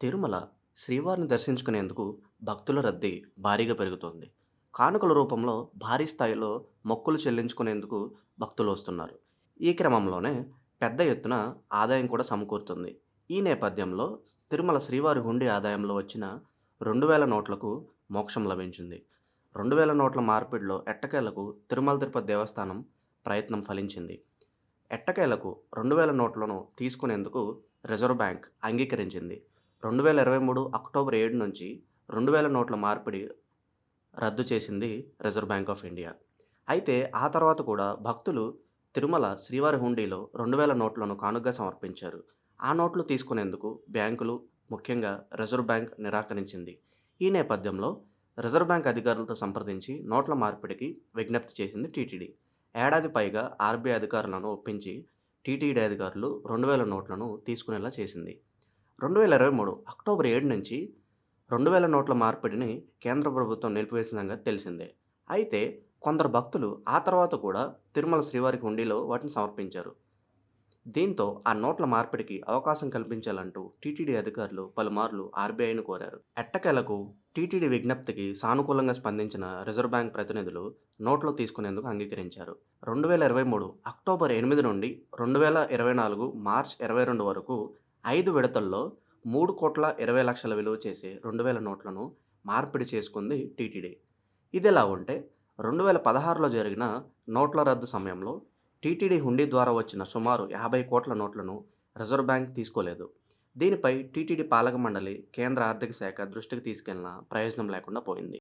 తిరుమల శ్రీవారిని దర్శించుకునేందుకు భక్తుల రద్దీ భారీగా పెరుగుతోంది. కానుకల రూపంలో భారీ స్థాయిలో మొక్కులు చెల్లించుకునేందుకు భక్తులు వస్తున్నారు. ఈ క్రమంలోనే పెద్ద ఎత్తున ఆదాయం కూడా సమకూరుతుంది. ఈ నేపథ్యంలో తిరుమల శ్రీవారి హుండీ ఆదాయంలో వచ్చిన 2,000 నోట్లకు మోక్షం లభించింది. 2,000 నోట్ల మార్పిడిలో ఎట్టకేలకు తిరుమల తిరుపతి దేవస్థానం ప్రయత్నం ఫలించింది. ఎట్టకేలకు 2,000 నోట్లను తీసుకునేందుకు రిజర్వ్ బ్యాంక్ అంగీకరించింది. 2023 అక్టోబర్ 7 నుంచి 2,000 నోట్ల మార్పిడి రద్దు చేసింది రిజర్వ్ బ్యాంక్ ఆఫ్ ఇండియా. అయితే ఆ తర్వాత కూడా భక్తులు తిరుమల శ్రీవారి హుండీలో 2,000 నోట్లను కానుకగా సమర్పించారు. ఆ నోట్లు తీసుకునేందుకు బ్యాంకులు, ముఖ్యంగా రిజర్వ్ బ్యాంక్ నిరాకరించింది. ఈ నేపథ్యంలో రిజర్వ్ బ్యాంక్ అధికారులతో సంప్రదించి నోట్ల మార్పిడికి విజ్ఞప్తి చేసింది టీటీడీ. ఏడాది పైగా ఆర్బీఐ అధికారులను ఒప్పించి టీటీడీ అధికారులు 2,000 నోట్లను తీసుకునేలా చేసింది. 2023 అక్టోబర్ 7 నుంచి 2,000 నోట్ల మార్పిడిని కేంద్ర ప్రభుత్వం నిలిపివేసిన సంగతి తెలిసిందే. అయితే కొందరు భక్తులు ఆ తర్వాత కూడా తిరుమల శ్రీవారికి హుండీలో వాటిని సమర్పించారు. దీంతో ఆ నోట్ల మార్పిడికి అవకాశం కల్పించాలంటూ టీటీడీ అధికారులు పలుమార్లు ఆర్బీఐను కోరారు. ఎట్టకేలకు టీటీడీ విజ్ఞప్తికి సానుకూలంగా స్పందించిన రిజర్వ్ బ్యాంక్ ప్రతినిధులు నోట్లు తీసుకునేందుకు అంగీకరించారు. 2023 అక్టోబర్ 8 నుండి 2024 మార్చ్ 22 వరకు 5 విడతల్లో 3,20,00,000 విలువ చేసే 2,000 నోట్లను మార్పిడి చేసుకుంది టీటీడీ. ఇదిలా ఉంటే 2016లో జరిగిన నోట్ల రద్దు సమయంలో టీటీడీ హుండీ ద్వారా వచ్చిన సుమారు 50 కోట్ల నోట్లను రిజర్వ్ బ్యాంక్ తీసుకోలేదు. దీనిపై టీటీడీ పాలక మండలి కేంద్ర ఆర్థిక శాఖ దృష్టికి తీసుకెళ్లినా ప్రయోజనం లేకుండా పోయింది.